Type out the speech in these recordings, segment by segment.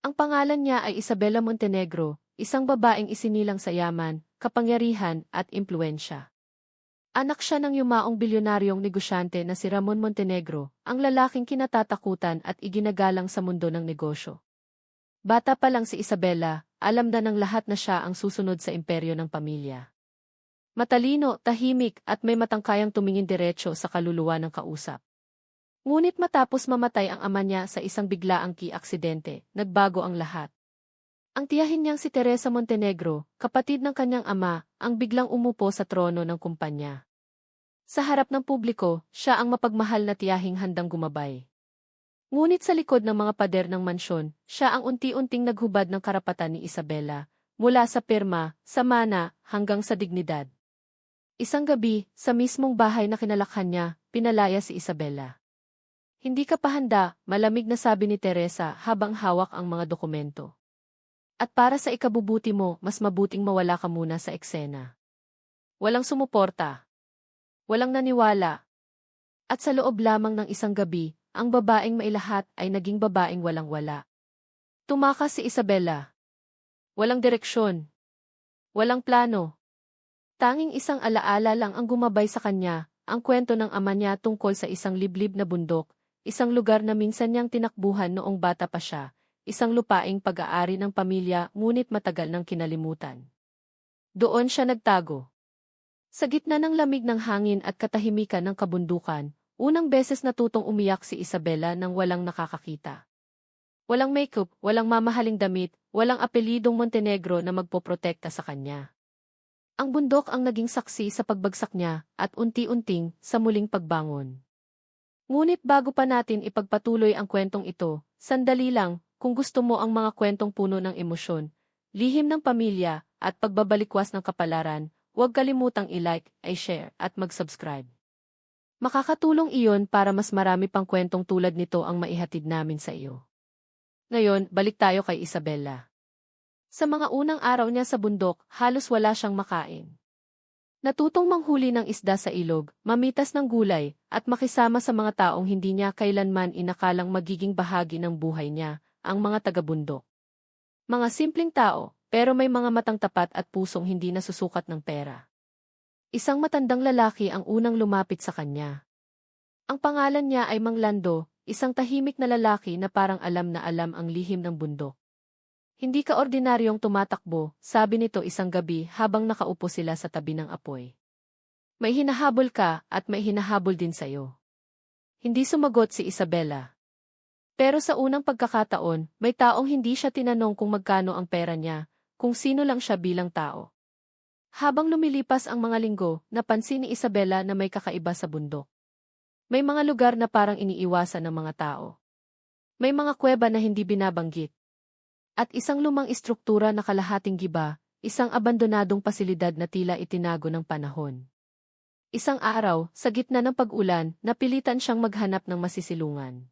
Ang pangalan niya ay Isabela Montenegro, isang babaeng isinilang sa yaman, kapangyarihan at impluwensya. Anak siya ng yumaong bilyonaryong negosyante na si Ramon Montenegro, ang lalaking kinatatakutan at iginagalang sa mundo ng negosyo. Bata pa lang si Isabela, alam na ng lahat na siya ang susunod sa imperyo ng pamilya. Matalino, tahimik at may matangkayang tumingin diretso sa kaluluwa ng kausap. Ngunit matapos mamatay ang ama niya sa isang biglaang aksidente, nagbago ang lahat. Ang tiyahin niyang si Teresa Montenegro, kapatid ng kanyang ama, ang biglang umupo sa trono ng kumpanya. Sa harap ng publiko, siya ang mapagmahal na tiyahing handang gumabay. Ngunit sa likod ng mga pader ng mansyon, siya ang unti-unting naghubad ng karapatan ni Isabela, mula sa pirma, sa mana, hanggang sa dignidad. Isang gabi, sa mismong bahay na kinalakhan niya, pinalaya si Isabela. Hindi ka pa handa, malamig na sabi ni Teresa habang hawak ang mga dokumento. At para sa ikabubuti mo, mas mabuting mawala ka muna sa eksena. Walang sumuporta. Walang naniwala. At sa loob lamang ng isang gabi, ang babaeng mailahat ay naging babaeng walang-wala. Tumakas si Isabela. Walang direksyon. Walang plano. Tanging isang alaala lang ang gumabay sa kanya, ang kwento ng ama niya tungkol sa isang liblib na bundok, isang lugar na minsan niyang tinakbuhan noong bata pa siya, isang lupaing pag-aari ng pamilya ngunit matagal nang kinalimutan. Doon siya nagtago. Sa gitna ng lamig ng hangin at katahimikan ng kabundukan, unang beses natutong umiyak si Isabela nang walang nakakakita. Walang makeup, walang mamahaling damit, walang apelidong Montenegro na magpoprotekta sa kanya. Ang bundok ang naging saksi sa pagbagsak niya at unti-unting sa muling pagbangon. Ngunit bago pa natin ipagpatuloy ang kwentong ito, sandali lang, kung gusto mo ang mga kwentong puno ng emosyon, lihim ng pamilya, at pagbabalikwas ng kapalaran, huwag kalimutang i-like, i-share, at mag-subscribe. Makakatulong iyon para mas marami pang kwentong tulad nito ang maihatid namin sa iyo. Ngayon, balik tayo kay Isabela. Sa mga unang araw niya sa bundok, halos wala siyang makain. Natutong manghuli ng isda sa ilog, mamitas ng gulay, at makisama sa mga taong hindi niya kailanman inakalang magiging bahagi ng buhay niya, ang mga taga-bundok. Mga simpleng tao, pero may mga matang tapat at pusong hindi nasusukat ng pera. Isang matandang lalaki ang unang lumapit sa kanya. Ang pangalan niya ay Mang Lando, isang tahimik na lalaki na parang alam na alam ang lihim ng bundok. Hindi ka ordinaryong tumatakbo, sabi nito isang gabi habang nakaupo sila sa tabi ng apoy. May hinahabol ka at may hinahabol din sa'yo. Hindi sumagot si Isabela. Pero sa unang pagkakataon, may taong hindi siya tinanong kung magkano ang pera niya, kung sino lang siya bilang tao. Habang lumilipas ang mga linggo, napansin ni Isabela na may kakaiba sa bundok. May mga lugar na parang iniiwasan ng mga tao. May mga kuweba na hindi binabanggit. At isang lumang istruktura na kalahating giba, isang abandonadong pasilidad na tila itinago ng panahon. Isang araw, sa gitna ng pag-ulan, napilitan siyang maghanap ng masisilungan.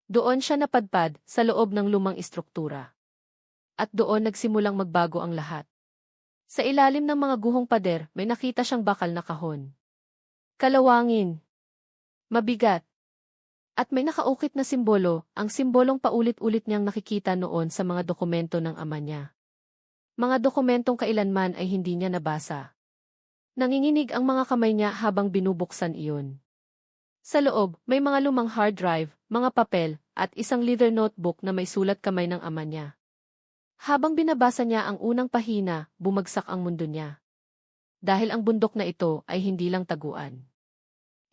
Doon siya napadpad, sa loob ng lumang istruktura. At doon nagsimulang magbago ang lahat. Sa ilalim ng mga guhong pader, may nakita siyang bakal na kahon. Kalawangin. Mabigat. At may nakaukit na simbolo, ang simbolong paulit-ulit niyang nakikita noon sa mga dokumento ng ama niya. Mga dokumentong kailanman ay hindi niya nabasa. Nanginginig ang mga kamay niya habang binubuksan iyon. Sa loob, may mga lumang hard drive, mga papel, at isang leather notebook na may sulat kamay ng ama niya. Habang binabasa niya ang unang pahina, bumagsak ang mundo niya. Dahil ang bundok na ito ay hindi lang taguan.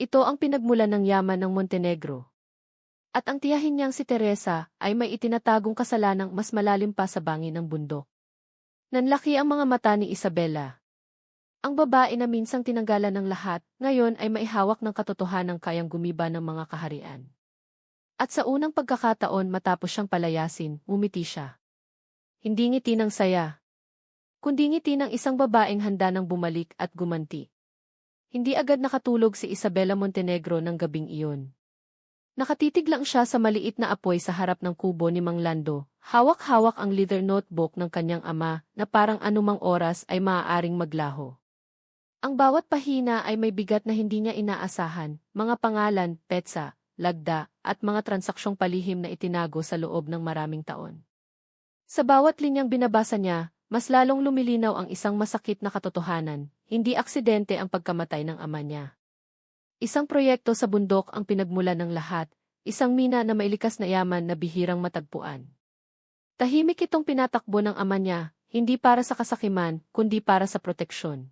Ito ang pinagmulan ng yaman ng Montenegro. At ang tiyahin niyang si Teresa ay may itinatagong kasalanang mas malalim pa sa bangin ng bundok. Nanlaki ang mga mata ni Isabela. Ang babae na minsang tinanggalan ng lahat, ngayon ay maihawak ng katotohanang kayang gumiba ng mga kaharian. At sa unang pagkakataon matapos siyang palayasin, umiti siya. Hindi ngiti ng saya, kundi ngiti ng isang babaeng handa nang bumalik at gumanti. Hindi agad nakatulog si Isabela Montenegro ng gabing iyon. Nakatitig lang siya sa maliit na apoy sa harap ng kubo ni Mang Lando, hawak-hawak ang leather notebook ng kanyang ama na parang anumang oras ay maaaring maglaho. Ang bawat pahina ay may bigat na hindi niya inaasahan, mga pangalan, petsa, lagda, at mga transaksyong palihim na itinago sa loob ng maraming taon. Sa bawat linyang binabasa niya, mas lalong lumilinaw ang isang masakit na katotohanan, hindi aksidente ang pagkamatay ng ama niya. Isang proyekto sa bundok ang pinagmulan ng lahat, isang mina na mailikas na yaman na bihirang matagpuan. Tahimik itong pinatakbo ng ama niya, hindi para sa kasakiman, kundi para sa proteksyon.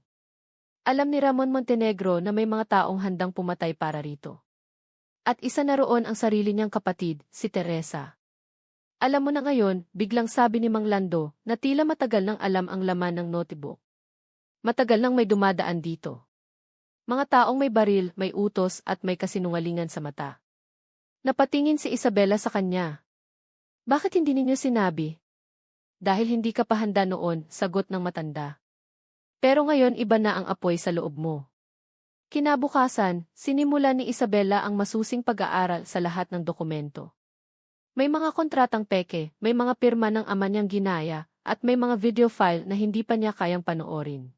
Alam ni Ramon Montenegro na may mga taong handang pumatay para rito. At isa na roon ang sarili niyang kapatid, si Teresa. Alam mo na ngayon, biglang sabi ni Mang Lando, na tila matagal nang alam ang laman ng notebook. Matagal nang may dumadaan dito. Mga taong may baril, may utos at may kasinungalingan sa mata. Napatingin si Isabela sa kanya. Bakit hindi ninyo sinabi? Dahil hindi ka pa handa noon, sagot ng matanda. Pero ngayon iba na ang apoy sa loob mo. Kinabukasan, sinimula ni Isabela ang masusing pag-aaral sa lahat ng dokumento. May mga kontratang peke, may mga pirma ng ama niyang ginaya, at may mga video file na hindi pa niya kayang panoorin.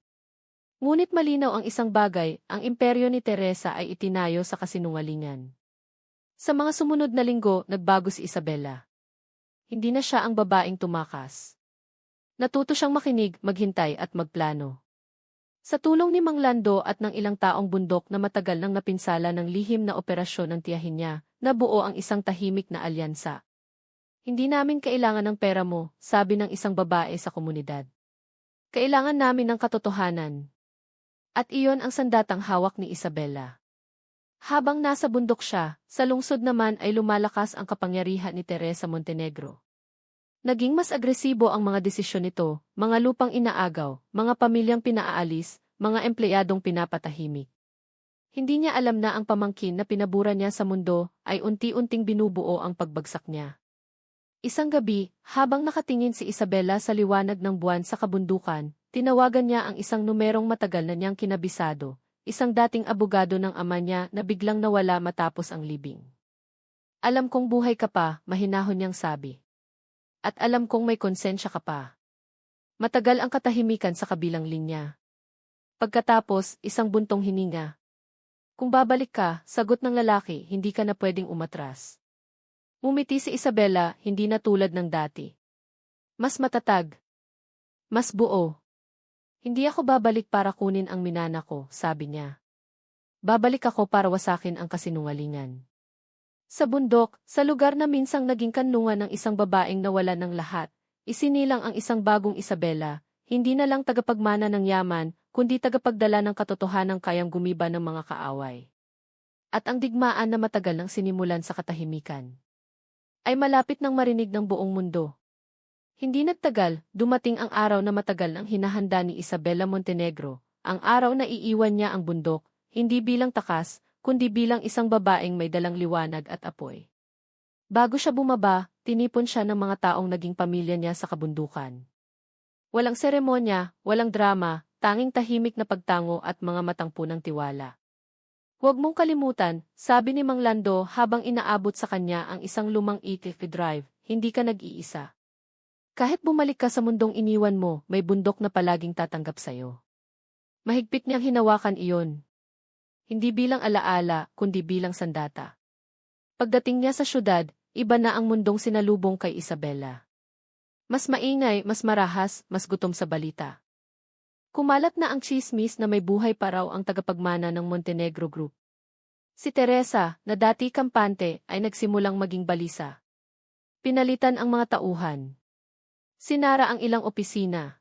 Ngunit malinaw ang isang bagay, ang imperyo ni Teresa ay itinayo sa kasinungalingan. Sa mga sumunod na linggo, nagbago si Isabela. Hindi na siya ang babaeng tumakas. Natuto siyang makinig, maghintay at magplano. Sa tulong ni Mang Lando at ng ilang taong bundok na matagal nang napinsala ng lihim na operasyon ng tiyahin niya, nabuo ang isang tahimik na alyansa. Hindi namin kailangan ng pera mo, sabi ng isang babae sa komunidad. Kailangan namin ng katotohanan. At iyon ang sandatang hawak ni Isabela. Habang nasa bundok siya, sa lungsod naman ay lumalakas ang kapangyarihan ni Teresa Montenegro. Naging mas agresibo ang mga desisyon nito, mga lupang inaagaw, mga pamilyang pinaaalis, mga empleyadong pinapatahimik. Hindi niya alam na ang pamangkin na pinabura niya sa mundo ay unti-unting binubuo ang pagbagsak niya. Isang gabi, habang nakatingin si Isabela sa liwanag ng buwan sa kabundukan, tinawagan niya ang isang numerong matagal na niyang kinabisado, isang dating abogado ng ama niya na biglang nawala matapos ang libing. Alam kong buhay ka pa, mahinahon niyang sabi. At alam kong may konsensya ka pa. Matagal ang katahimikan sa kabilang linya. Pagkatapos, isang buntong hininga. Kung babalik ka, sagot ng lalaki, hindi ka na pwedeng umatras. Ngumiti si Isabela, hindi na tulad ng dati. Mas matatag. Mas buo. Hindi ako babalik para kunin ang minana ko, sabi niya. Babalik ako para wasakin ang kasinungalingan. Sa bundok, sa lugar na minsang naging kanlungan ng isang babaeng nawala ng lahat, isinilang ang isang bagong Isabela, hindi na lang tagapagmana ng yaman, kundi tagapagdala ng katotohanang kayang gumiba ng mga kaaway. At ang digmaan na matagal nang sinimulan sa katahimikan ay malapit nang marinig ng buong mundo. Hindi nagtagal, dumating ang araw na matagal nang hinahanda ni Isabela Montenegro, ang araw na iiwan niya ang bundok, hindi bilang takas, kundi bilang isang babaeng may dalang liwanag at apoy. Bago siya bumaba, tinipon siya ng mga taong naging pamilya niya sa kabundukan. Walang seremonya, walang drama, tanging tahimik na pagtango at mga matang punang tiwala. Huwag mong kalimutan, sabi ni Mang Lando habang inaabot sa kanya ang isang lumang ETV drive, hindi ka nag-iisa. Kahit bumalik ka sa mundong iniwan mo, may bundok na palaging tatanggap sa'yo. Mahigpit niyang hinawakan iyon. Hindi bilang alaala, kundi bilang sandata. Pagdating niya sa syudad, iba na ang mundong sinalubong kay Isabela. Mas maingay, mas marahas, mas gutom sa balita. Kumalat na ang tsismis na may buhay pa raw ang tagapagmana ng Montenegro Group. Si Teresa, na dati kampante, ay nagsimulang maging balisa. Pinalitan ang mga tauhan. Sinara ang ilang opisina.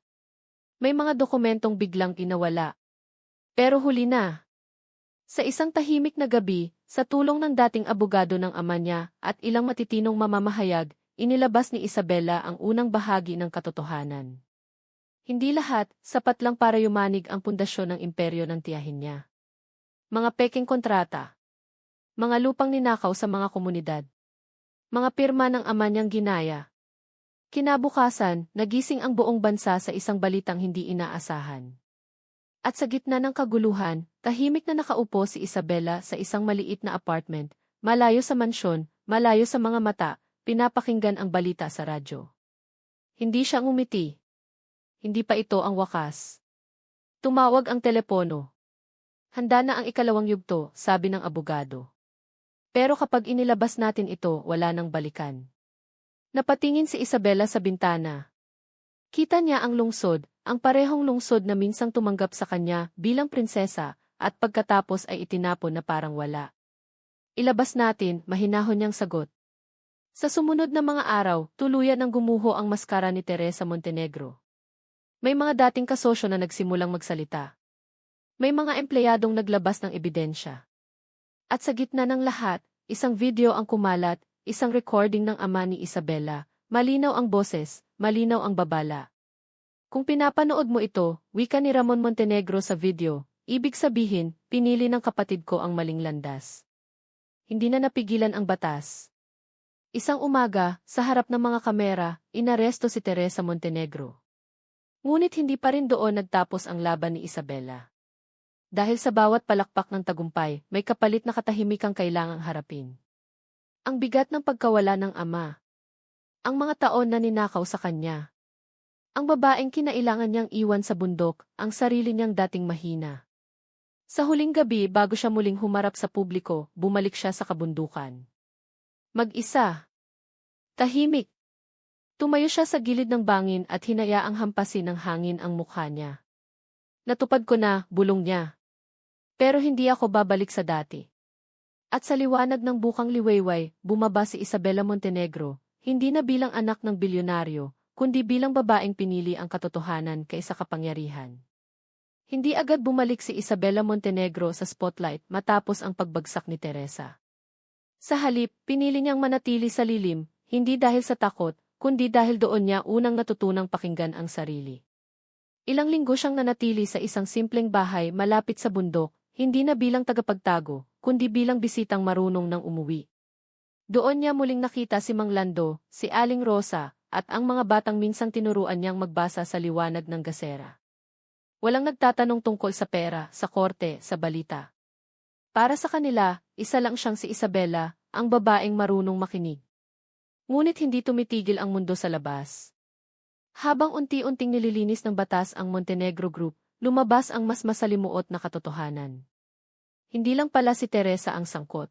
May mga dokumentong biglang inawala. Pero huli na. Sa isang tahimik na gabi, sa tulong ng dating abogado ng ama niya at ilang matitinong mamamahayag, inilabas ni Isabela ang unang bahagi ng katotohanan. Hindi lahat, sapat lang para yumanig ang pundasyon ng imperyo ng tiyahin niya. Mga peking kontrata. Mga lupang ninakaw sa mga komunidad. Mga pirma ng ama niyang ginaya. Kinabukasan, nagising ang buong bansa sa isang balitang hindi inaasahan. At sa gitna ng kaguluhan, tahimik na nakaupo si Isabela sa isang maliit na apartment, malayo sa mansyon, malayo sa mga mata, pinapakinggan ang balita sa radyo. Hindi siya ngumiti. Hindi pa ito ang wakas. Tumawag ang telepono. Handa na ang ikalawang yugto, sabi ng abogado. Pero kapag inilabas natin ito, wala nang balikan. Napatingin si Isabela sa bintana. Kita niya ang lungsod, ang parehong lungsod na minsang tumanggap sa kanya bilang prinsesa, at pagkatapos ay itinapon na parang wala. Ilabas natin, mahinahon niyang sagot. Sa sumunod na mga araw, tuluyan ng gumuho ang maskara ni Teresa Montenegro. May mga dating kasosyo na nagsimulang magsalita. May mga empleyadong naglabas ng ebidensya. At sa gitna ng lahat, isang video ang kumalat, isang recording ng ama ni Isabela, malinaw ang boses, malinaw ang babala. Kung pinapanood mo ito, wika ni Ramon Montenegro sa video, ibig sabihin, pinili ng kapatid ko ang maling landas. Hindi na napigilan ang batas. Isang umaga, sa harap ng mga kamera, inaresto si Teresa Montenegro. Ngunit hindi pa rin doon nagtapos ang laban ni Isabela. Dahil sa bawat palakpak ng tagumpay, may kapalit na katahimikang kailangang harapin. Ang bigat ng pagkawala ng ama. Ang mga taon na ninakaw sa kanya. Ang babaeng kinailangan niyang iwan sa bundok, ang sarili niyang dating mahina. Sa huling gabi bago siya muling humarap sa publiko, bumalik siya sa kabundukan. Mag-isa. Tahimik. Tumayo siya sa gilid ng bangin at hinayaang hampasin ng hangin ang mukha niya. Natupad ko na, bulong niya. Pero hindi ako babalik sa dati. At sa liwanag ng bukang liwayway, bumaba si Isabela Montenegro, hindi na bilang anak ng bilyonaryo, kundi bilang babaeng pinili ang katotohanan kaysa kapangyarihan. Hindi agad bumalik si Isabela Montenegro sa spotlight matapos ang pagbagsak ni Teresa. Sa halip, pinili niyang manatili sa lilim, hindi dahil sa takot, kundi dahil doon niya unang natutunang pakinggan ang sarili. Ilang linggo siyang nanatili sa isang simpleng bahay malapit sa bundok, hindi na bilang tagapagtago, kundi bilang bisitang marunong nang umuwi. Doon niya muling nakita si Mang Lando, si Aling Rosa, at ang mga batang minsang tinuruan niyang magbasa sa liwanag ng gasera. Walang nagtatanong tungkol sa pera, sa korte, sa balita. Para sa kanila, isa lang siyang si Isabela, ang babaeng marunong makinig. Ngunit hindi tumitigil ang mundo sa labas. Habang unti-unting nililinis ng batas ang Montenegro Group, lumabas ang mas masalimuot na katotohanan. Hindi lang pala si Teresa ang sangkot.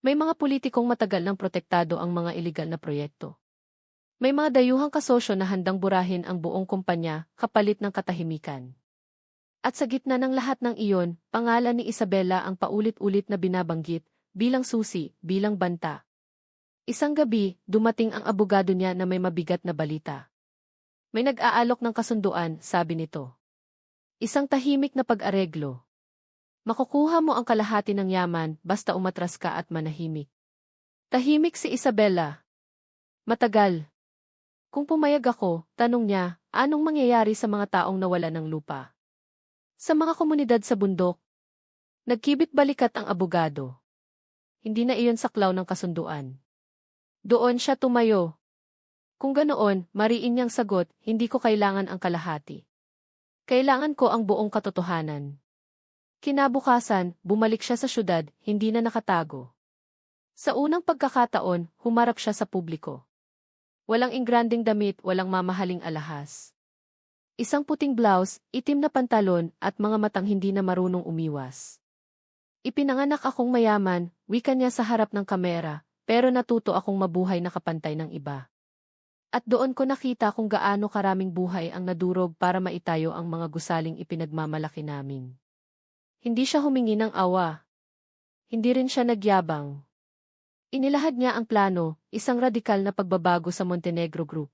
May mga politikong matagal nang protektado ang mga iligal na proyekto. May mga dayuhang kasosyo na handang burahin ang buong kumpanya, kapalit ng katahimikan. At sa gitna ng lahat ng iyon, pangalan ni Isabela ang paulit-ulit na binabanggit, bilang susi, bilang banta. Isang gabi, dumating ang abogado niya na may mabigat na balita. May nag-aalok ng kasunduan, sabi nito. Isang tahimik na pag-areglo. Makukuha mo ang kalahati ng yaman, basta umatras ka at manahimik. Tahimik si Isabela. Matagal. Kung pumayag ako, tanong niya, anong mangyayari sa mga taong nawala ng lupa? Sa mga komunidad sa bundok, nagkibit balikat ang abogado. Hindi na iyon saklaw ng kasunduan. Doon siya tumayo. Kung ganoon, mariin niyang sagot, hindi ko kailangan ang kalahati. Kailangan ko ang buong katotohanan. Kinabukasan, bumalik siya sa syudad, hindi na nakatago. Sa unang pagkakataon, humarap siya sa publiko. Walang ingranding damit, walang mamahaling alahas. Isang puting blouse, itim na pantalon, at mga matang hindi na marunong umiwas. Ipinanganak akong mayaman, wika niya sa harap ng kamera, pero natuto akong mabuhay na kapantay ng iba. At doon ko nakita kung gaano karaming buhay ang nadurog para maitayo ang mga gusaling ipinagmamalaki namin. Hindi siya humingi ng awa. Hindi rin siya nagyabang. Inilahad niya ang plano, isang radikal na pagbabago sa Montenegro Group.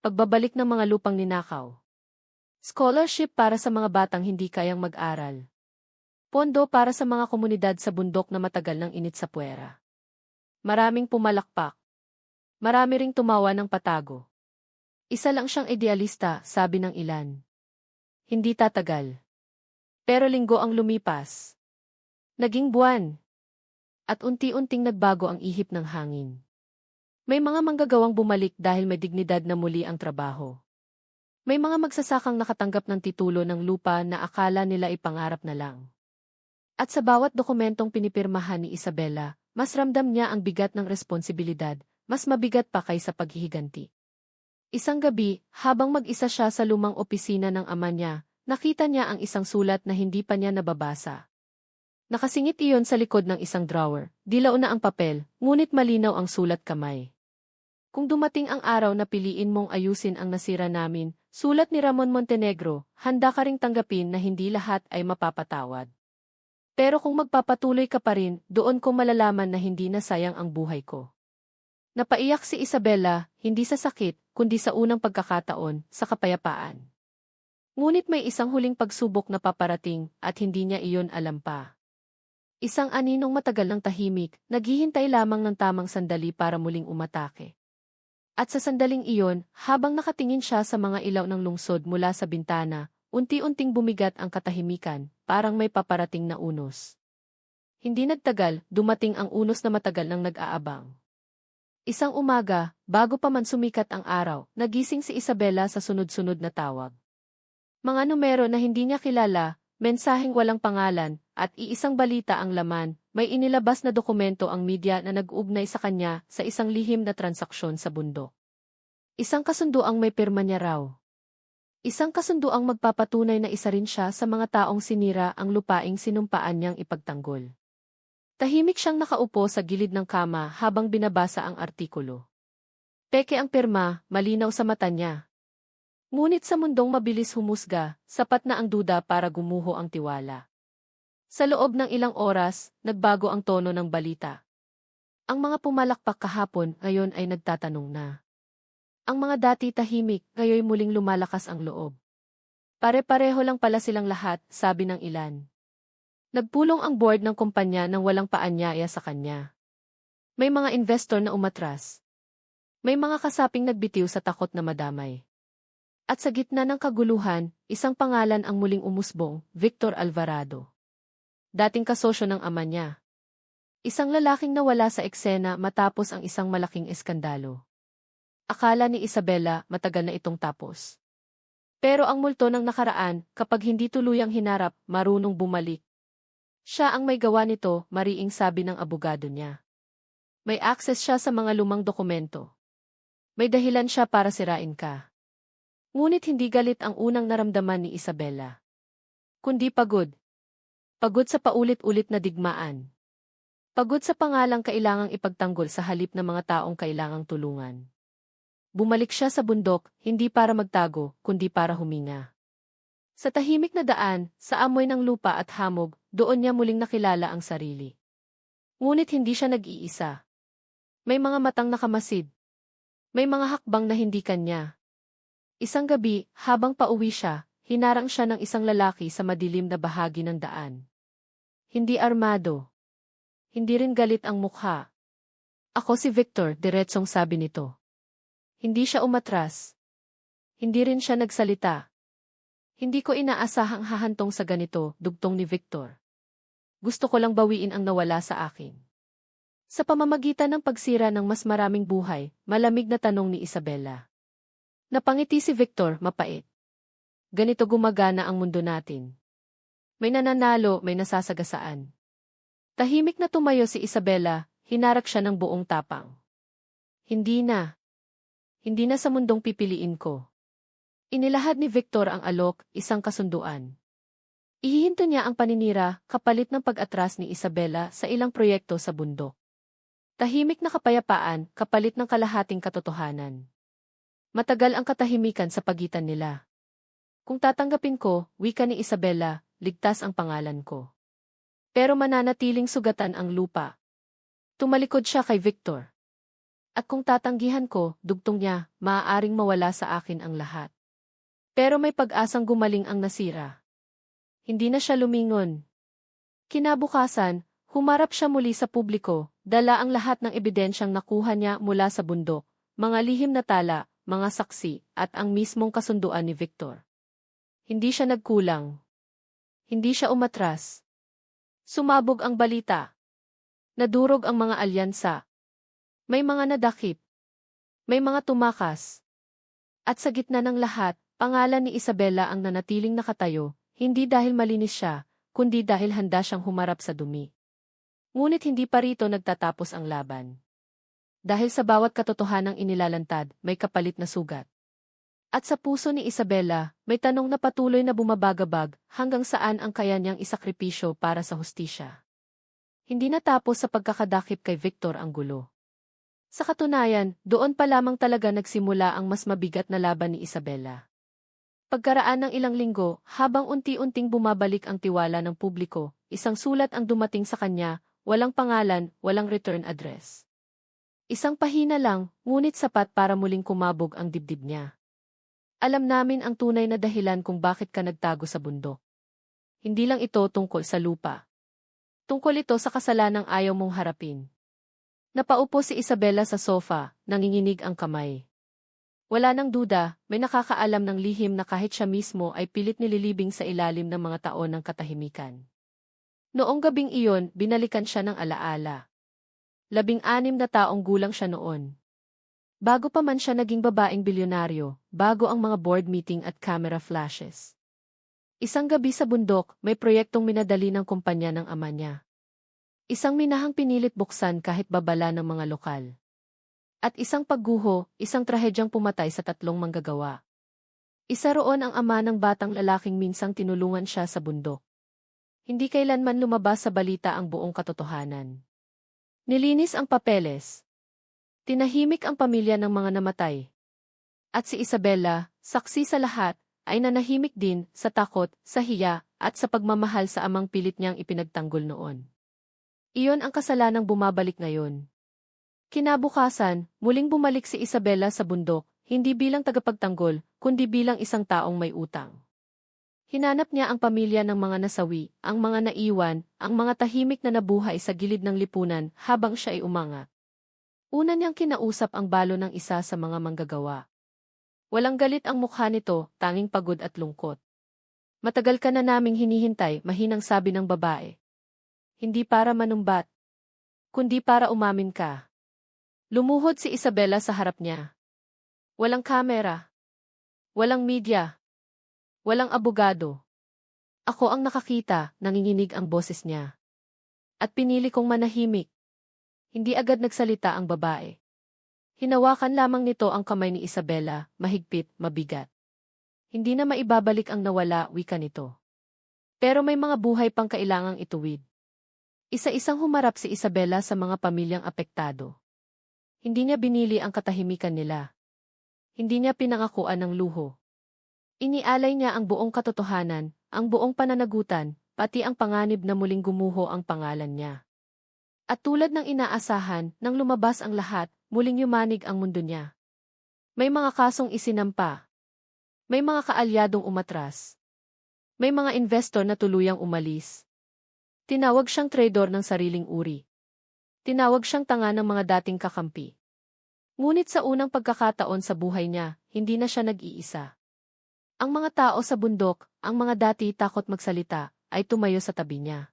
Pagbabalik ng mga lupang ninakaw. Scholarship para sa mga batang hindi kayang mag-aral. Pondo para sa mga komunidad sa bundok na matagal nang init sa puwera. Maraming pumalakpak. Marami ring tumawa ng patago. Isa lang siyang idealista, sabi ng ilan. Hindi tatagal. Pero linggo ang lumipas. Naging buwan. At unti-unting nagbago ang ihip ng hangin. May mga manggagawang bumalik dahil may dignidad na muli ang trabaho. May mga magsasakang nakatanggap ng titulo ng lupa na akala nila ipangarap na lang. At sa bawat dokumentong pinipirmahan ni Isabela, mas ramdam niya ang bigat ng responsibilidad, mas mabigat pa kaysa paghihiganti. Isang gabi, habang mag-isa siya sa lumang opisina ng ama niya, nakita niya ang isang sulat na hindi pa niya nababasa. Nakasingit iyon sa likod ng isang drawer, dilaw na ang papel, ngunit malinaw ang sulat kamay. Kung dumating ang araw na piliin mong ayusin ang nasira namin, sulat ni Ramon Montenegro, handa ka ring tanggapin na hindi lahat ay mapapatawad. Pero kung magpapatuloy ka pa rin, doon ko malalaman na hindi na sayang ang buhay ko. Napaiyak si Isabela, hindi sa sakit, kundi sa unang pagkakataon, sa kapayapaan. Ngunit may isang huling pagsubok na paparating at hindi niya iyon alam pa. Isang aninong matagal ng tahimik, naghihintay lamang ng tamang sandali para muling umatake. At sa sandaling iyon, habang nakatingin siya sa mga ilaw ng lungsod mula sa bintana, unti-unting bumigat ang katahimikan, parang may paparating na unos. Hindi nagtagal, dumating ang unos na matagal nang nag-aabang. Isang umaga, bago pa man sumikat ang araw, nagising si Isabela sa sunod-sunod na tawag. Mga numero na hindi niya kilala, mensaheng walang pangalan, at iisang balita ang laman, may inilabas na dokumento ang media na nag-ugnay sa kanya sa isang lihim na transaksyon sa bundok. Isang kasunduang may pirma niya raw. Isang kasunduang magpapatunay na isa rin siya sa mga taong sinira ang lupaing sinumpaan niyang ipagtanggol. Tahimik siyang nakaupo sa gilid ng kama habang binabasa ang artikulo. Peke ang pirma, malinaw sa mata niya. Ngunit sa mundong mabilis humusga, sapat na ang duda para gumuho ang tiwala. Sa loob ng ilang oras, nagbago ang tono ng balita. Ang mga pumalakpak kahapon ngayon ay nagtatanong na. Ang mga dati tahimik, ngayon muling lumalakas ang loob. Pare-pareho lang pala silang lahat, sabi ng ilan. Nagpulong ang board ng kumpanya nang walang paanyaya sa kanya. May mga investor na umatras. May mga kasaping nagbitiw sa takot na madamay. At sa gitna ng kaguluhan, isang pangalan ang muling umusbong, Victor Alvarado. Dating kasosyo ng ama niya. Isang lalaking nawala sa eksena matapos ang isang malaking eskandalo. Akala ni Isabela matagal na itong tapos. Pero ang multo ng nakaraan, kapag hindi tuluyang hinarap, marunong bumalik. Siya ang may gawa nito, mariing sabi ng abogado niya. May access siya sa mga lumang dokumento. May dahilan siya para sirain ka. Ngunit hindi galit ang unang naramdaman ni Isabela. Kundi pagod. Pagod sa paulit-ulit na digmaan. Pagod sa pangalang kailangang ipagtanggol sa halip ng mga taong kailangang tulungan. Bumalik siya sa bundok, hindi para magtago, kundi para huminga. Sa tahimik na daan, sa amoy ng lupa at hamog, doon niya muling nakilala ang sarili. Ngunit hindi siya nag-iisa. May mga matang nakamasid. May mga hakbang na hindi kanya. Isang gabi, habang pauwi siya, hinarang siya ng isang lalaki sa madilim na bahagi ng daan. Hindi armado. Hindi rin galit ang mukha. Ako si Victor, diretsong sabi nito. Hindi siya umatras. Hindi rin siya nagsalita. Hindi ko inaasahang hahantong sa ganito, dugtong ni Victor. Gusto ko lang bawiin ang nawala sa akin. Sa pamamagitan ng pagsira ng mas maraming buhay, malamig na tanong ni Isabela. Napangiti si Victor, mapait. Ganito gumagana ang mundo natin. May nananalo, may nasasagasaan. Tahimik na tumayo si Isabela, hinarak siya ng buong tapang. Hindi na. Hindi na sa mundong pipiliin ko. Inilahad ni Victor ang alok, isang kasunduan. Ihihinto niya ang paninira, kapalit ng pag-atras ni Isabela sa ilang proyekto sa bundok. Tahimik na kapayapaan, kapalit ng kalahating katotohanan. Matagal ang katahimikan sa pagitan nila. Kung tatanggapin ko, wika ni Isabela, ligtas ang pangalan ko. Pero mananatiling sugatan ang lupa. Tumalikod siya kay Victor. At kung tatanggihan ko, dugtong niya, maaaring mawala sa akin ang lahat. Pero may pag-asang gumaling ang nasira. Hindi na siya lumingon. Kinabukasan, humarap siya muli sa publiko, dala ang lahat ng ebidensyang nakuha niya mula sa bundok, mga lihim na tala, mga saksi, at ang mismong kasunduan ni Victor. Hindi siya nagkulang. Hindi siya umatras. Sumabog ang balita. Nadurog ang mga alyansa. May mga nadakip. May mga tumakas. At sa gitna ng lahat, pangalan ni Isabela ang nanatiling nakatayo, hindi dahil malinis siya, kundi dahil handa siyang humarap sa dumi. Ngunit hindi pa rito nagtatapos ang laban. Dahil sa bawat katotohanang inilalantad, may kapalit na sugat. At sa puso ni Isabela, may tanong na patuloy na bumabagabag, hanggang saan ang kaya niyang isakripisyo para sa hustisya. Hindi natapos sa pagkakadakip kay Victor ang gulo. Sa katunayan, doon pa lamang talaga nagsimula ang mas mabigat na laban ni Isabela. Pagkaraan ng ilang linggo, habang unti-unting bumabalik ang tiwala ng publiko, isang sulat ang dumating sa kanya, walang pangalan, walang return address. Isang pahina lang, ngunit sapat para muling kumabog ang dibdib niya. Alam namin ang tunay na dahilan kung bakit ka nagtago sa bundok. Hindi lang ito tungkol sa lupa. Tungkol ito sa kasalanang ayaw mong harapin. Napaupo si Isabela sa sofa, nanginginig ang kamay. Wala nang duda, may nakakaalam ng lihim na kahit siya mismo ay pilit nililibing sa ilalim ng mga taon ng katahimikan. Noong gabing iyon, binalikan siya ng alaala. 16 na taong gulang siya noon. Bago pa man siya naging babaeng bilyonaryo, bago ang mga board meeting at camera flashes. Isang gabi sa bundok, may proyektong minadali ng kumpanya ng ama niya. Isang minahang pinilit buksan kahit babala ng mga lokal. At isang pagguho, isang trahedyang pumatay sa 3 manggagawa. Isa roon ang ama ng batang lalaking minsang tinulungan siya sa bundok. Hindi kailanman lumabas sa balita ang buong katotohanan. Nilinis ang papeles. Tinahimik ang pamilya ng mga namatay. At si Isabela, saksi sa lahat, ay nanahimik din sa takot, sa hiya, at sa pagmamahal sa amang pilit niyang ipinagtanggol noon. Iyon ang kasalanang bumabalik ngayon. Kinabukasan, muling bumalik si Isabela sa bundok, hindi bilang tagapagtanggol, kundi bilang isang taong may utang. Hinanap niya ang pamilya ng mga nasawi, ang mga naiwan, ang mga tahimik na nabuhay sa gilid ng lipunan habang siya ay umangat. Una niyang kinausap ang balo ng isa sa mga manggagawa. Walang galit ang mukha nito, tanging pagod at lungkot. Matagal ka na naming hinihintay, mahinang sabi ng babae. Hindi para manumbat, kundi para umamin ka. Lumuhod si Isabela sa harap niya. Walang kamera. Walang media. Walang abogado. Ako ang nakakita, nanginginig ang boses niya. At pinili kong manahimik. Hindi agad nagsalita ang babae. Hinawakan lamang nito ang kamay ni Isabela, mahigpit, mabigat. Hindi na maibabalik ang nawala, wika nito. Pero may mga buhay pang kailangang ituwid. Isa-isang humarap si Isabela sa mga pamilyang apektado. Hindi niya binili ang katahimikan nila. Hindi niya pinangakuan ng luho. Inialay niya ang buong katotohanan, ang buong pananagutan, pati ang panganib na muling gumuho ang pangalan niya. At tulad ng inaasahan, nang lumabas ang lahat, muling yumanig ang mundo niya. May mga kasong isinampa. May mga kaalyadong umatras. May mga investor na tuluyang umalis. Tinawag siyang traidor ng sariling uri. Tinawag siyang tanga ng mga dating kakampi. Ngunit sa unang pagkakataon sa buhay niya, hindi na siya nag-iisa. Ang mga tao sa bundok, ang mga dati takot magsalita, ay tumayo sa tabi niya.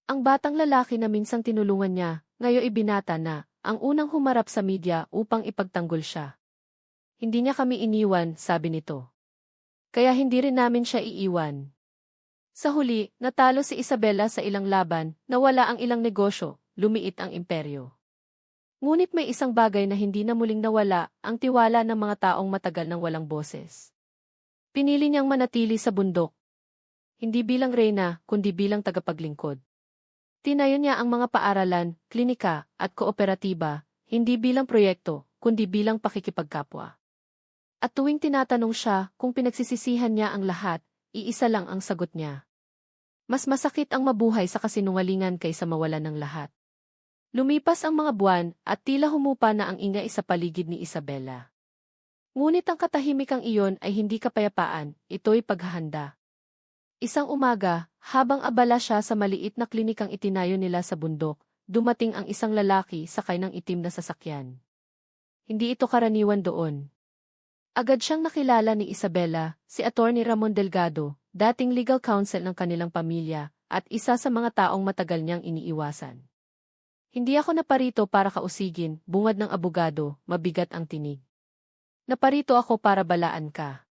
Ang batang lalaki na minsang tinulungan niya, ngayon ibinata na, ang unang humarap sa media upang ipagtanggol siya. Hindi niya kami iniwan, sabi nito. Kaya hindi rin namin siya iiwan. Sa huli, natalo si Isabela sa ilang laban, nawala ang ilang negosyo, lumiit ang imperyo. Ngunit may isang bagay na hindi na muling nawala, ang tiwala ng mga taong matagal nang walang boses. Pinili niyang manatili sa bundok. Hindi bilang reyna, kundi bilang tagapaglingkod. Tinayo niya ang mga paaralan, klinika, at kooperatiba, hindi bilang proyekto, kundi bilang pakikipagkapwa. At tuwing tinatanong siya kung pinagsisisihan niya ang lahat, iisa lang ang sagot niya. Mas masakit ang mabuhay sa kasinungalingan kaysa mawalan ng lahat. Lumipas ang mga buwan at tila humupa na ang ingay sa paligid ni Isabela. Ngunit ang katahimikang iyon ay hindi kapayapaan, ito'y paghahanda. Isang umaga, habang abala siya sa maliit na klinikang itinayo nila sa bundok, dumating ang isang lalaki sakay ng itim na sasakyan. Hindi ito karaniwan doon. Agad siyang nakilala ni Isabela, si Attorney Ramon Delgado, dating legal counsel ng kanilang pamilya, at isa sa mga taong matagal niyang iniiwasan. Hindi ako naparito para kausigin, bungad ng abogado, mabigat ang tinig. Naparito ako para balaan ka.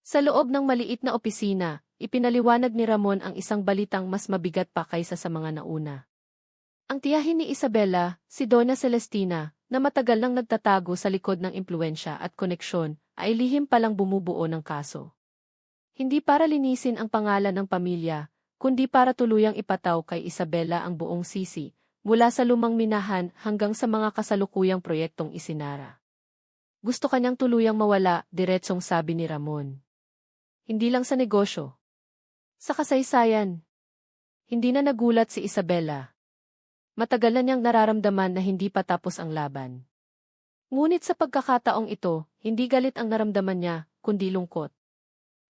Sa loob ng maliit na opisina, ipinaliwanag ni Ramon ang isang balitang mas mabigat pa kaysa sa mga nauna. Ang tiyahin ni Isabela, si Donna Celestina, na matagal nang nagtatago sa likod ng impluwensya at koneksyon, ay lihim palang bumubuo ng kaso. Hindi para linisin ang pangalan ng pamilya, kundi para tuluyang ipataw kay Isabela ang buong sisi, mula sa lumang minahan hanggang sa mga kasalukuyang proyektong isinara. Gusto kanyang tuluyang mawala, diretsong sabi ni Ramon. Hindi lang sa negosyo. Sa kasaysayan. Hindi na nagulat si Isabela. Matagal na niyang nararamdaman na hindi pa tapos ang laban. Ngunit sa pagkakataong ito, hindi galit ang naramdaman niya, kundi lungkot.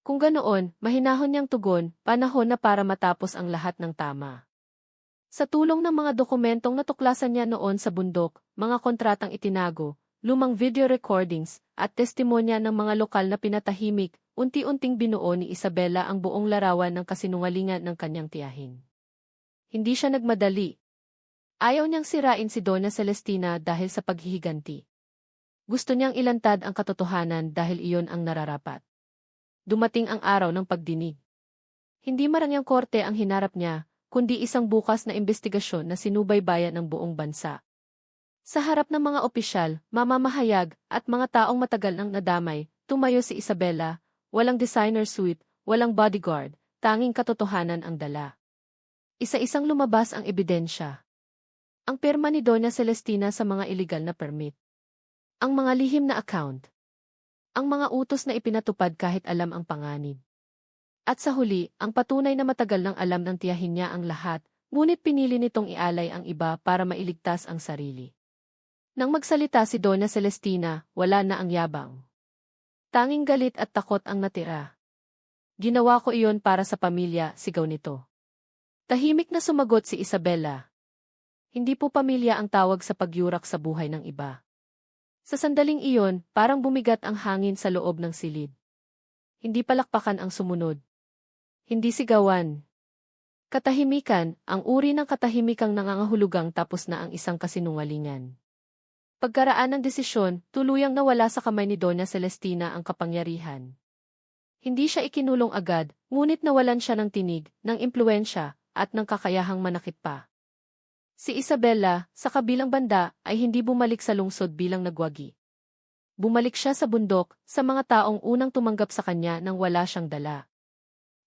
Kung ganoon, mahinahon niyang tugon, panahon na para matapos ang lahat ng tama. Sa tulong ng mga dokumentong natuklasan niya noon sa bundok, mga kontratang itinago, lumang video recordings, at testimonya ng mga lokal na pinatahimik, unti-unting binuo ni Isabela ang buong larawan ng kasinungalingan ng kanyang tiyahin. Hindi siya nagmadali. Ayaw niyang sirain si Donna Celestina dahil sa paghihiganti. Gusto niyang ilantad ang katotohanan dahil iyon ang nararapat. Dumating ang araw ng pagdinig. Hindi marangyang korte ang hinarap niya, kundi isang bukas na investigasyon na sinubaybayan ng buong bansa. Sa harap ng mga opisyal, mamamahayag, at mga taong matagal nang nadamay, tumayo si Isabela, walang designer suite, walang bodyguard, tanging katotohanan ang dala. Isa-isang lumabas ang ebidensya. Ang pirma ni Donna Celestina sa mga iligal na permit. Ang mga lihim na account. Ang mga utos na ipinatupad kahit alam ang panganib. At sa huli, ang patunay na matagal nang alam ng tiyahin niya ang lahat, ngunit pinili nitong ialay ang iba para mailigtas ang sarili. Nang magsalita si Donna Celestina, wala na ang yabang. Tanging galit at takot ang natira. Ginawa ko iyon para sa pamilya, sigaw nito. Tahimik na sumagot si Isabela. Hindi po pamilya ang tawag sa pagyurak sa buhay ng iba. Sa sandaling iyon, parang bumigat ang hangin sa loob ng silid. Hindi palakpakan ang sumunod. Hindi sigawan. Katahimikan, ang uri ng katahimikang nangangahulugang tapos na ang isang kasinungalingan. Pagkaraan ng desisyon, tuluyang nawala sa kamay ni Donna Celestina ang kapangyarihan. Hindi siya ikinulong agad, ngunit nawalan siya ng tinig, ng impluwensya, at ng kakayahang manakit pa. Si Isabela, sa kabilang banda, ay hindi bumalik sa lungsod bilang nagwagi. Bumalik siya sa bundok, sa mga taong unang tumanggap sa kanya nang wala siyang dala.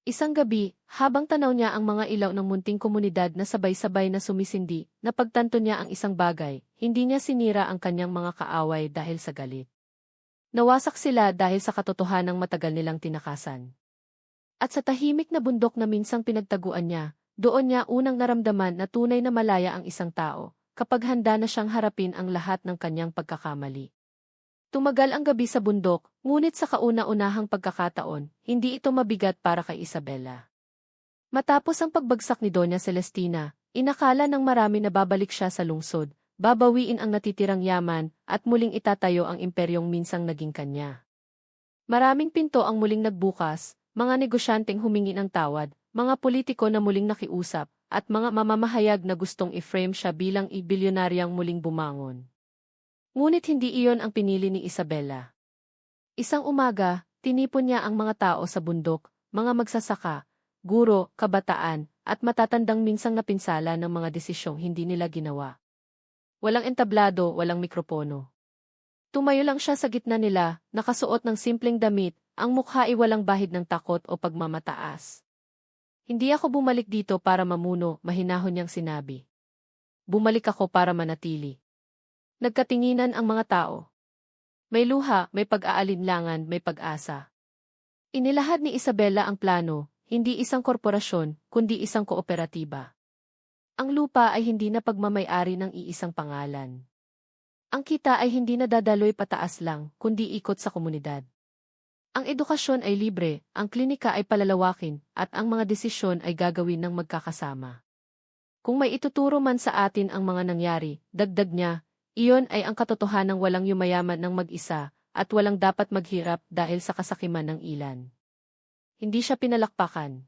Isang gabi, habang tanaw niya ang mga ilaw ng munting komunidad na sabay-sabay na sumisindi, napagtanto niya ang isang bagay, hindi niya sinira ang kanyang mga kaaway dahil sa galit. Nawasak sila dahil sa katotohanang matagal nilang tinakasan. At sa tahimik na bundok na minsang pinagtaguan niya, doon niya unang naramdaman na tunay na malaya ang isang tao, kapag handa na siyang harapin ang lahat ng kanyang pagkakamali. Tumagal ang gabi sa bundok, ngunit sa kauna-unahang pagkakataon, hindi ito mabigat para kay Isabela. Matapos ang pagbagsak ni Donna Celestina, inakala ng marami na babalik siya sa lungsod, babawiin ang natitirang yaman, at muling itatayo ang imperyong minsang naging kanya. Maraming pinto ang muling nagbukas, mga negosyanteng humingi ng tawad, mga politiko na muling nakiusap, at mga mamamahayag na gustong i-frame siya bilang i-bilyonaryang muling bumangon. Ngunit hindi iyon ang pinili ni Isabela. Isang umaga, tinipon niya ang mga tao sa bundok, mga magsasaka, guro, kabataan, at matatandang minsang napinsala ng mga desisyong hindi nila ginawa. Walang entablado, walang mikropono. Tumayo lang siya sa gitna nila, nakasuot ng simpleng damit, ang mukha ay walang bahid ng takot o pagmamataas. Hindi ako bumalik dito para mamuno, mahinahon niyang sinabi. Bumalik ako para manatili. Nagkatinginan ang mga tao. May luha, may pag-aalinlangan, may pag-asa. Inilahad ni Isabela ang plano, hindi isang korporasyon, kundi isang kooperatiba. Ang lupa ay hindi na pagmamay-ari ng iisang pangalan. Ang kita ay hindi nadadaloy pataas lang, kundi ikot sa komunidad. Ang edukasyon ay libre, ang klinika ay palalawakin, at ang mga desisyon ay gagawin ng magkakasama. Kung may ituturo man sa atin ang mga nangyari, dagdag niya, iyon ay ang katotohanang walang yumayaman ng mag-isa, at walang dapat maghirap dahil sa kasakiman ng ilan. Hindi siya pinalakpakan.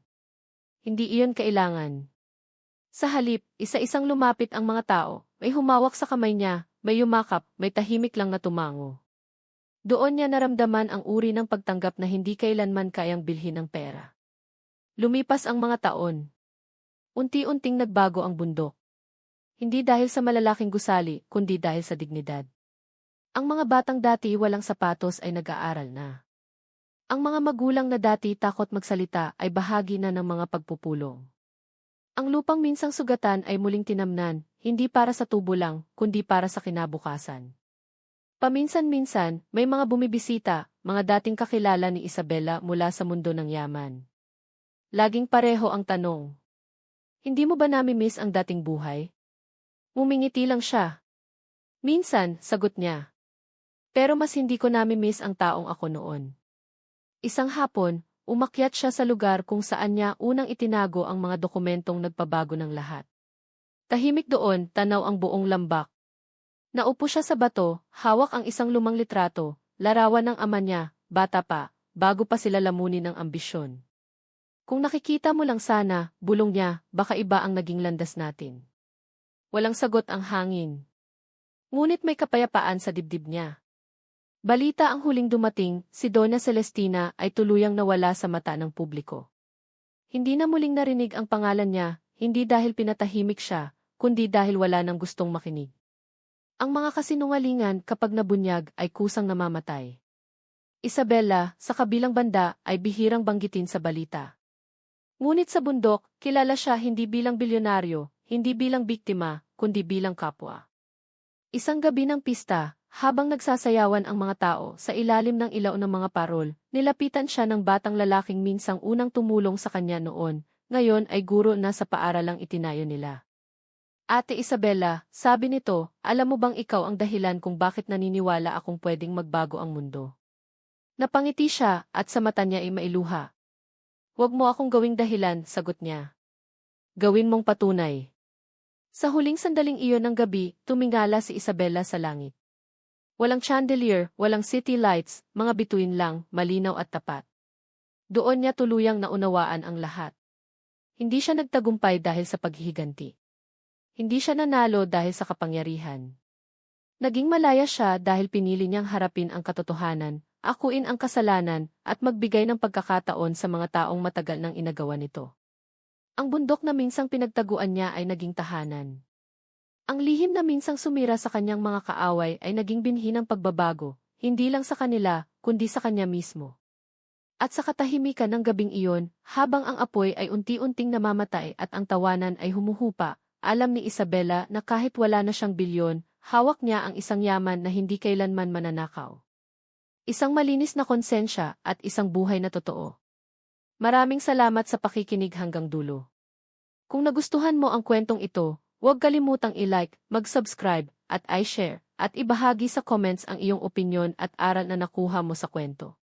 Hindi iyon kailangan. Sa halip, isa-isang lumapit ang mga tao, may humawak sa kamay niya, may yumakap, may tahimik lang na tumango. Doon niya naramdaman ang uri ng pagtanggap na hindi kailanman kayang bilhin ng pera. Lumipas ang mga taon. Unti-unting nagbago ang bundok. Hindi dahil sa malalaking gusali, kundi dahil sa dignidad. Ang mga batang dati walang sapatos ay nag-aaral na. Ang mga magulang na dati takot magsalita ay bahagi na ng mga pagpupulong. Ang lupang minsang sugatan ay muling tinamnan, hindi para sa tubo lang, kundi para sa kinabukasan. Paminsan-minsan, may mga bumibisita, mga dating kakilala ni Isabela mula sa mundo ng yaman. Laging pareho ang tanong. Hindi mo ba nami-miss ang dating buhay? Ngumingiti lang siya. Minsan, sagot niya. Pero mas hindi ko nami-miss ang taong ako noon. Isang hapon, umakyat siya sa lugar kung saan niya unang itinago ang mga dokumentong nagpabago ng lahat. Tahimik doon, tanaw ang buong lambak. Naupo siya sa bato, hawak ang isang lumang litrato, larawan ng ama niya, bata pa, bago pa sila lamunin ng ambisyon. Kung nakikita mo lang sana, bulong niya, baka iba ang naging landas natin. Walang sagot ang hangin. Ngunit may kapayapaan sa dibdib niya. Balita ang huling dumating, si Donna Celestina ay tuluyang nawala sa mata ng publiko. Hindi na muling narinig ang pangalan niya, hindi dahil pinatahimik siya, kundi dahil wala nang gustong makinig. Ang mga kasinungalingan kapag nabunyag ay kusang namamatay. Isabela, sa kabilang banda, ay bihirang banggitin sa balita. Ngunit sa bundok, kilala siya hindi bilang bilyonaryo, hindi bilang biktima, kundi bilang kapwa. Isang gabi ng pista, habang nagsasayawan ang mga tao sa ilalim ng ilaw ng mga parol, nilapitan siya ng batang lalaking minsang unang tumulong sa kanya noon, ngayon ay guro na sa paaralang itinayo nila. Ate Isabela, sabi nito, alam mo bang ikaw ang dahilan kung bakit naniniwala akong pwedeng magbago ang mundo? Napangiti siya at sa mata niya ay mailuha. Huwag mo akong gawing dahilan, sagot niya. Gawin mong patunay. Sa huling sandaling iyon ng gabi, tumingala si Isabela sa langit. Walang chandelier, walang city lights, mga bituin lang, malinaw at tapat. Doon niya tuluyang naunawaan ang lahat. Hindi siya nagtagumpay dahil sa paghihiganti. Hindi siya nanalo dahil sa kapangyarihan. Naging malaya siya dahil pinili niyang harapin ang katotohanan, akuin ang kasalanan, at magbigay ng pagkakataon sa mga taong matagal nang inagawa nito. Ang bundok na minsang pinagtaguan niya ay naging tahanan. Ang lihim na minsang sumira sa kanyang mga kaaway ay naging binhi ng pagbabago, hindi lang sa kanila, kundi sa kanya mismo. At sa katahimikan ng gabing iyon, habang ang apoy ay unti-unting namamatay at ang tawanan ay humuhupa, alam ni Isabela na kahit wala na siyang bilyon, hawak niya ang isang yaman na hindi kailanman mananakaw. Isang malinis na konsensya at isang buhay na totoo. Maraming salamat sa pakikinig hanggang dulo. Kung nagustuhan mo ang kwentong ito, huwag kalimutang i-like, mag-subscribe, at i-share, at ibahagi sa comments ang iyong opinyon at aral na nakuha mo sa kwento.